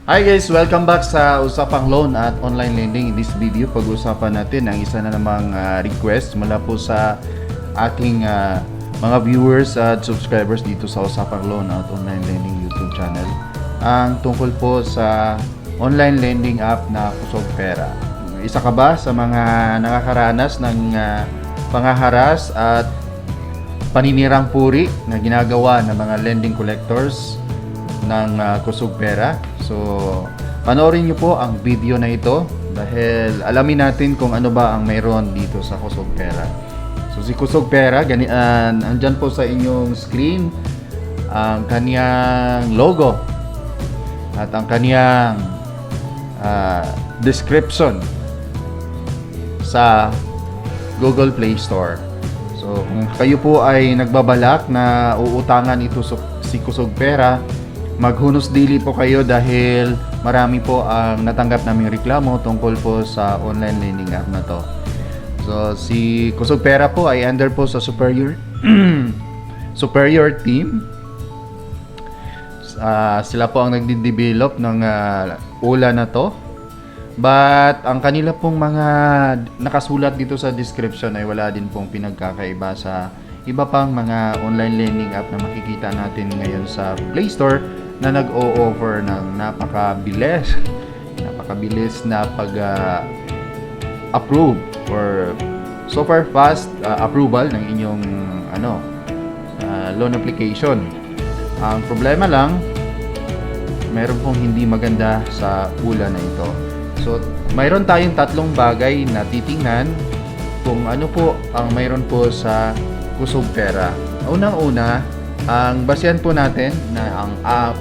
Hi guys! Welcome back sa Usapang Loan at Online Lending. In this video, pag-usapan natin ang isa na namang request mula po sa ating mga viewers at subscribers dito sa Usapang Loan at Online Lending YouTube channel. Ang tungkol po sa online lending app na Kusog Pera. Isa ka ba sa mga nakakaranas ng pangaharas at paninirang puri na ginagawa ng mga lending collectors ng Kusog Pera? So, panoorin nyo po ang video na ito dahil alamin natin kung ano ba ang mayroon dito sa Kusog Pera. So, si Kusog Pera, andyan po sa inyong screen ang kanyang logo at ang kanyang description sa Google Play Store. So, kung kayo po ay nagbabalak na uutangan ito si Kusog Pera, maghunos dili po kayo dahil marami po ang natanggap naming reklamo tungkol po sa online lending app na to. So, si Kusog Pera po ay under po sa superior team. Sila po ang nagde-develop ng ula na to. But ang kanila pong mga nakasulat dito sa description ay wala din pong pinagkakaiba sa iba pang mga online lending app na makikita natin ngayon sa Play Store na nag-o-offer ng napakabilis na pag-approve or super fast approval ng inyong loan application. Ang problema lang, mayroon pong hindi maganda sa ula na ito. So, mayroon tayong tatlong bagay na titingnan kung ano po ang mayroon po sa Kusog Pera. Unang-una, ang basehan po natin na ang app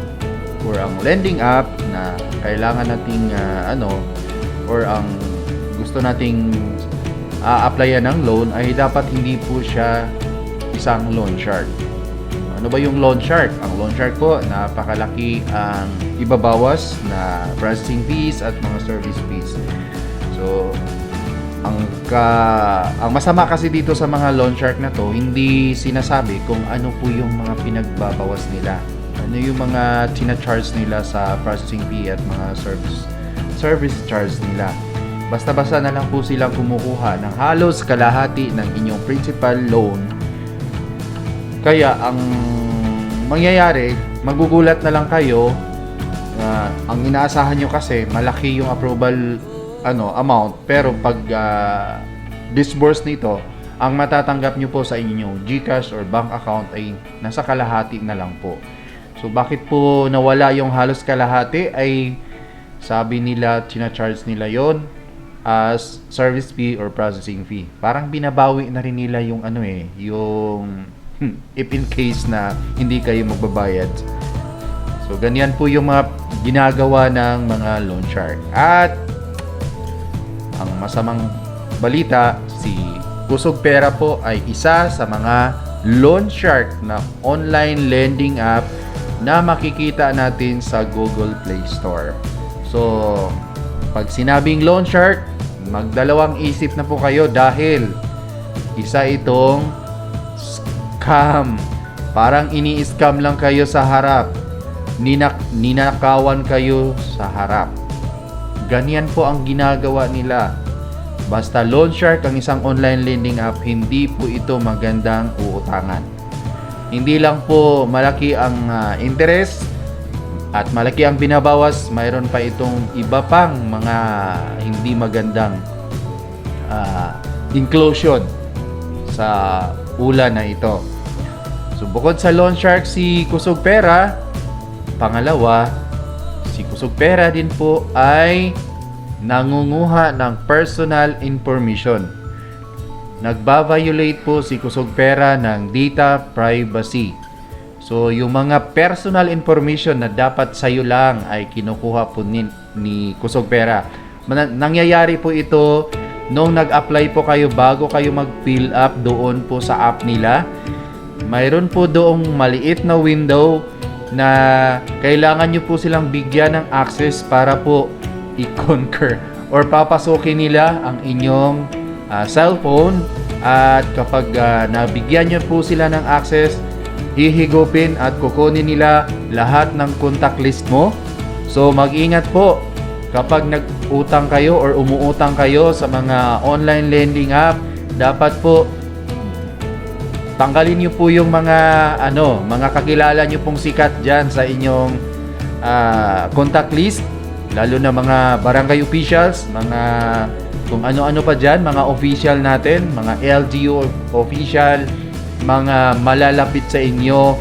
or ang lending app na kailangan nating or ang gusto nating applyan ng loan ay dapat hindi po siya isang loan shark. Ano ba yung loan shark? Ang loan shark po, napakalaki ang ibabawas na processing fees at mga service fees. So, ang masama kasi dito sa mga loan shark na to, hindi sinasabi kung ano po yung mga pinagbabawas nila. Ano yung mga tina-charge nila sa processing fee at mga service charge nila. Basta-basta na lang po silang kumukuha ng halos kalahati ng inyong principal loan. Kaya ang mangyayari, magugulat na lang kayo. Ang inaasahan nyo kasi malaki yung approval amount, pero pag disburse nito, ang matatanggap nyo po sa inyong GCash or bank account ay nasa kalahati na lang po. So, bakit po nawala yung halos kalahati ay sabi nila, tina-charge nila yon as service fee or processing fee. Parang binabawi na rin nila yung yung if in case na hindi kayo magbabayad. So, ganyan po yung mga ginagawa ng mga loan shark. At ang masamang balita, si Kusog Pera po ay isa sa mga loan shark na online lending app na makikita natin sa Google Play Store. So, pag sinabing loan shark, magdalawang isip na po kayo dahil isa itong scam. Parang ini-scam lang kayo sa harap. Ninakawan kayo sa harap. Ganyan po ang ginagawa nila. Basta loan shark ang isang online lending app, hindi po ito magandang uutangan. Hindi lang po malaki ang interest at malaki ang binabawas, mayroon pa itong iba pang mga hindi magandang inclusion sa ula na ito. So, bukod sa loan shark si Kusog Pera, pangalawa, si Kusog Pera din po ay nangunguha ng personal information. Nagba-violate po si Kusog Pera ng data privacy. So, yung mga personal information na dapat sa'yo lang ay kinukuha po ni Kusog Pera. Nangyayari po ito nung nag-apply po kayo bago kayo mag-fill up doon po sa app nila. Mayroon po doong maliit na window na kailangan nyo po silang bigyan ng access para po i-concur or papasukin nila ang inyong cellphone, at kapag nabigyan nyo po sila ng access, hihigupin at kukunin nila lahat ng contact list mo, So mag-ingat po kapag nag-utang kayo or umuutang kayo sa mga online lending app. Dapat po tanggalin niyo po yung mga kakilala niyo pong sikat diyan sa inyong contact list, lalo na mga barangay officials, mga kung ano-ano pa diyan, mga official natin, mga LGU official, mga malalapit sa inyo,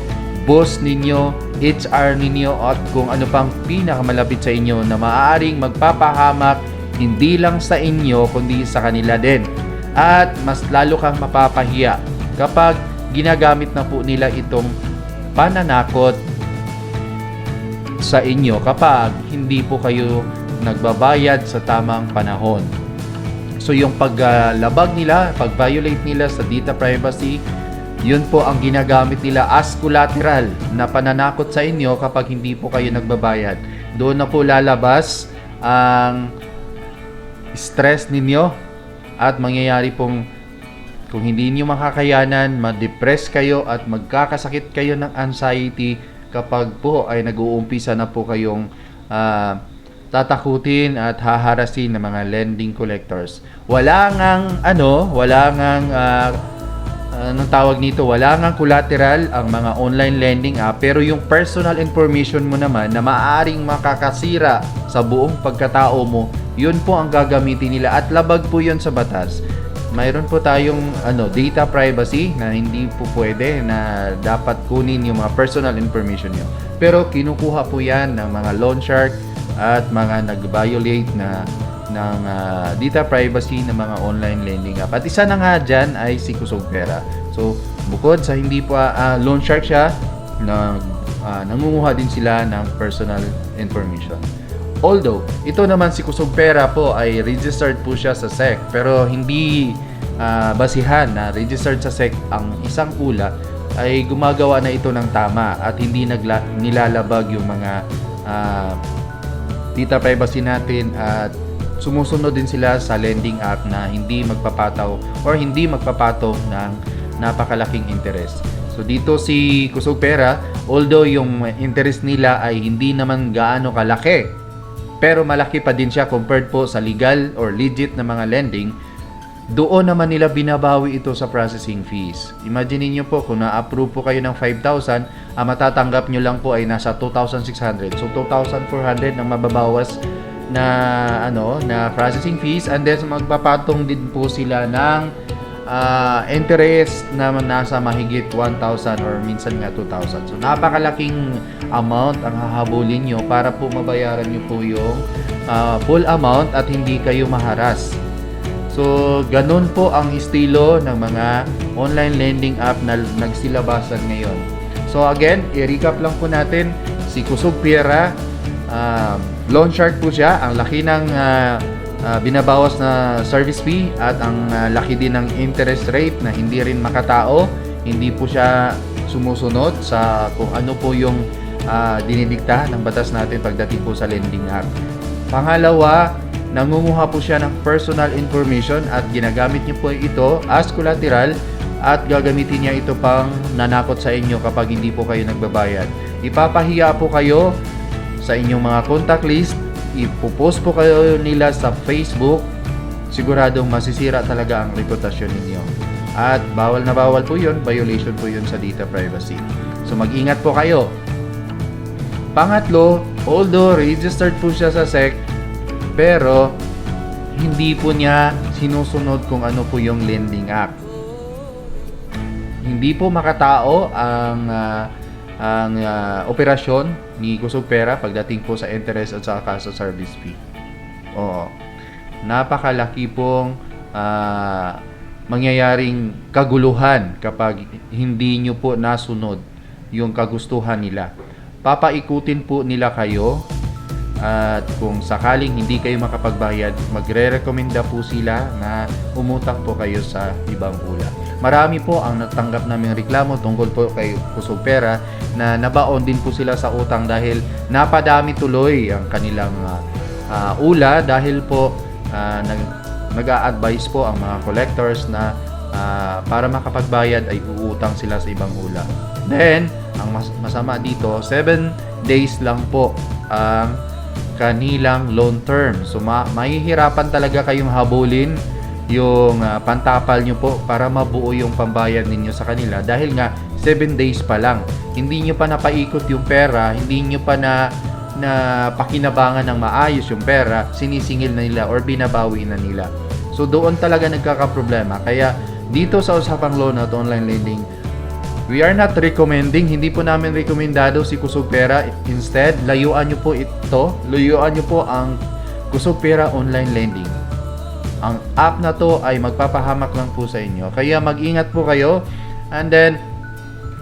boss ninyo, HR ninyo, at kung ano pang pinakamalapit sa inyo na maaaring magpapahamak hindi lang sa inyo kundi sa kanila din. At mas lalo kang mapapahiya kapag ginagamit na po nila itong pananakot sa inyo kapag hindi po kayo nagbabayad sa tamang panahon. So yung paglabag nila, pag-violate nila sa data privacy, yun po ang ginagamit nila as collateral na pananakot sa inyo kapag hindi po kayo nagbabayad. Doon na po lalabas ang stress ninyo at mangyayari pong kung hindi niyo makakayanan, ma-depress kayo at magkakasakit kayo ng anxiety kapag po ay nag-uumpisa na po kayong tatakutin at haharasin ng mga lending collectors. Wala ngang anong tawag nito, wala ngang collateral ang mga online lending app, pero yung personal information mo naman na maaaring makakasira sa buong pagkatao mo, yun po ang gagamitin nila at labag po yun sa batas. Mayroon po tayong data privacy na hindi po pwede na dapat kunin yung mga personal information nyo. Pero kinukuha po yan ng mga loan shark at mga nag-violate ng data privacy ng mga online lending app. At isa na nga dyan ay si Kusog Pera. So, bukod sa hindi pa loan shark siya, nangunguha din sila ng personal information. Although, ito naman si Kusog Pera po ay registered po siya sa SEC, pero hindi basihan na registered sa SEC ang isang pula ay gumagawa na ito ng tama at hindi nilalabag yung mga data privacy natin at sumusunod din sila sa lending app na hindi magpapataw or hindi magpapatong ng napakalaking interest. So dito si Kusog Pera, although yung interest nila ay hindi naman gaano kalaki, pero malaki pa din siya compared po sa legal or legit na mga lending, doon naman nila binabawi ito sa processing fees. Imagine niyo po kung na-approve po kayo ng 5,000, ang matatanggap nyo lang po ay nasa 2,600. So 2,400 ang mababawas na processing fees, and then magpapatong din po sila ng interest na nasa mahigit 1,000 or minsan nga 2,000. So napakalaking amount ang hahabulin nyo para po mabayaran nyo po yung full amount at hindi kayo maharas. So ganun po ang estilo ng mga online lending app na nagsilabasan ngayon. So again, i-recap lang po natin si Kusog Pera, loan shark po siya. Ang laki ng binabawas na service fee at ang laki din ng interest rate na hindi rin makatao. Hindi po siya sumusunod sa kung ano po yung dinidikta ng batas natin pagdating po sa lending app. Pangalawa, nangunguha po siya ng personal information at ginagamit niyo po ito as collateral at gagamitin niya ito pang nanakot sa inyo kapag hindi po kayo nagbabayad. Ipapahiya po kayo sa inyong mga contact list, ipopost po kayo nila sa Facebook, siguradong masisira talaga ang reputasyon ninyo. At bawal na bawal po yun, violation po yun sa data privacy. So mag-ingat po kayo. Pangatlo, although registered po siya sa SEC, pero hindi po niya sinusunod kung ano po yung lending app. Hindi po makatao ang operasyon ni Kusog Pera pagdating po sa interest at saka sa service fee. Oo. Napakalaki pong mangyayaring kaguluhan kapag hindi nyo po nasunod yung kagustuhan nila. Papaikutin po nila kayo at kung sakaling hindi kayo makapagbayad, magre-recommenda po sila na umutang po kayo sa ibang pula. Marami po ang natanggap naming reklamo tungkol po kay Kusog Pera na nabaon din po sila sa utang dahil napadami tuloy ang kanilang ula dahil po nag-a-advise po ang mga collectors na para makapagbayad ay uutang sila sa ibang ula. Then, ang masama dito, 7 days lang po ang kanilang loan term. So mahihirapan talaga kayong habulin yung pantapal nyo po para mabuo yung pambayad ninyo sa kanila dahil nga 7 days pa lang. Hindi nyo pa napaikot yung pera, hindi nyo pa na pakinabangan ng maayos yung pera, sinisingil na nila or binabawi na nila. So doon talaga nagkakaproblema. Kaya dito sa usapang loan at online lending, we are not recommending, hindi po namin rekomendado si Kusog Pera. Instead, layuan nyo po ito, layuan nyo po ang Kusog Pera online lending. Ang app na to ay magpapahamak lang po sa inyo. Kaya mag-ingat po kayo. And then,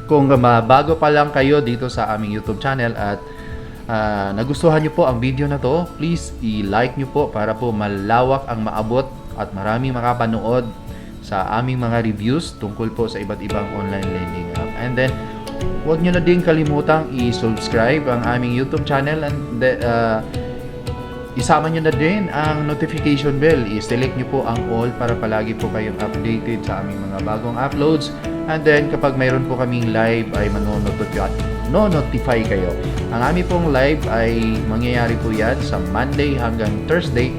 kung bago pa lang kayo dito sa aming YouTube channel at nagustuhan nyo po ang video na to, please i-like nyo po para po malawak ang maabot at maraming makapanood sa aming mga reviews tungkol po sa iba't ibang online lending app. And then, huwag nyo na din kalimutang i-subscribe ang aming YouTube channel and isama nyo na din ang notification bell. I-select nyo po ang all para palagi po kayong updated sa aming mga bagong uploads. And then, kapag mayroon po kaming live ay no-notify kayo. Ang aming pong live ay mangyayari po yan sa Monday hanggang Thursday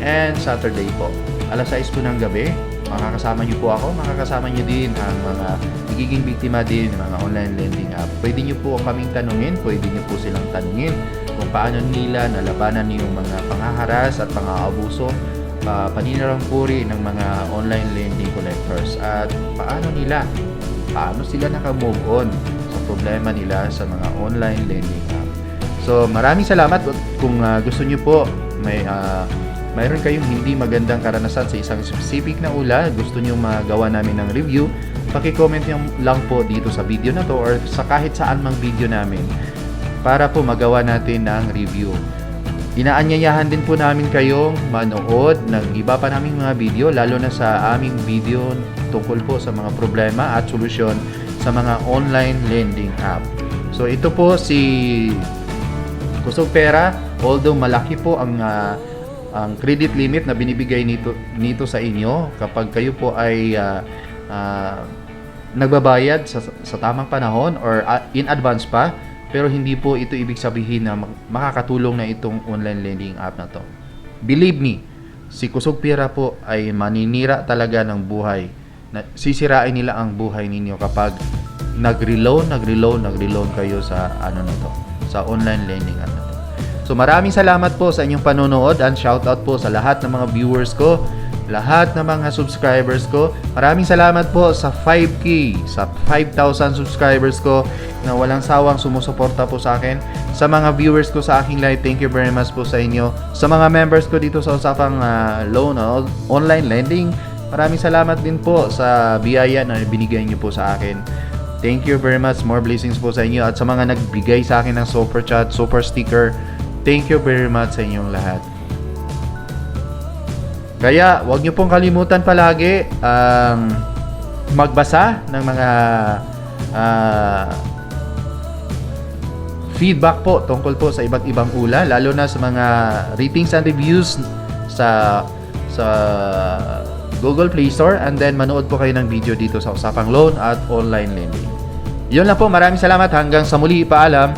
and Saturday po. Alas 6 po ng gabi. Makakasama nyo po ako, makakasama nyo din ang mga nagiging biktima din ng mga online lending app. Pwede nyo po kaming tanungin, pwede nyo po silang tanungin kung paano nila nalabanan yung mga panghaharas at pang-aabuso, paninirang puri ng mga online lending collectors at paano sila naka-move on sa problema nila sa mga online lending app. So maraming salamat. Kung gusto nyo po mayroon kayong hindi magandang karanasan sa isang specific na ula, gusto nyo magawa namin ng review, paki-comment nyo lang po dito sa video na to or sa kahit saan mang video namin para po magawa natin ng review. Inaanyayahan din po namin kayong manood ng iba pa naming mga video, lalo na sa aming video tungkol po sa mga problema at solusyon sa mga online lending app. So ito po si Kusog Pera, although malaki po ang credit limit na binibigay nito sa inyo kapag kayo po ay nagbabayad sa tamang panahon or in advance pa, pero hindi po ito ibig sabihin na makakatulong na itong online lending app na to. Believe me, si Kusog Pera po ay maninira talaga ng buhay. Sisirain nila ang buhay ninyo kapag nag-reloan kayo sa sa online lending app na to. So maraming salamat po sa inyong panonood and shoutout po sa lahat ng mga viewers ko, lahat ng mga subscribers ko. Maraming salamat po sa 5K, sa 5,000 subscribers ko na walang sawang sumusuporta po sa akin. Sa mga viewers ko sa aking live, thank you very much po sa inyo. Sa mga members ko dito sa usapang loan online lending, maraming salamat din po sa biyaya na binigay niyo po sa akin. Thank you very much. More blessings po sa inyo. At sa mga nagbigay sa akin ng super chat, super sticker, thank you very much sa inyong lahat. Kaya, huwag nyo pong kalimutan palagi magbasa ng mga feedback po tungkol po sa iba't ibang ula, lalo na sa mga ratings and reviews sa Google Play Store, and then manood po kayo ng video dito sa usapang loan at online lending. Yun lang po, maraming salamat. Hanggang sa muli, paalam.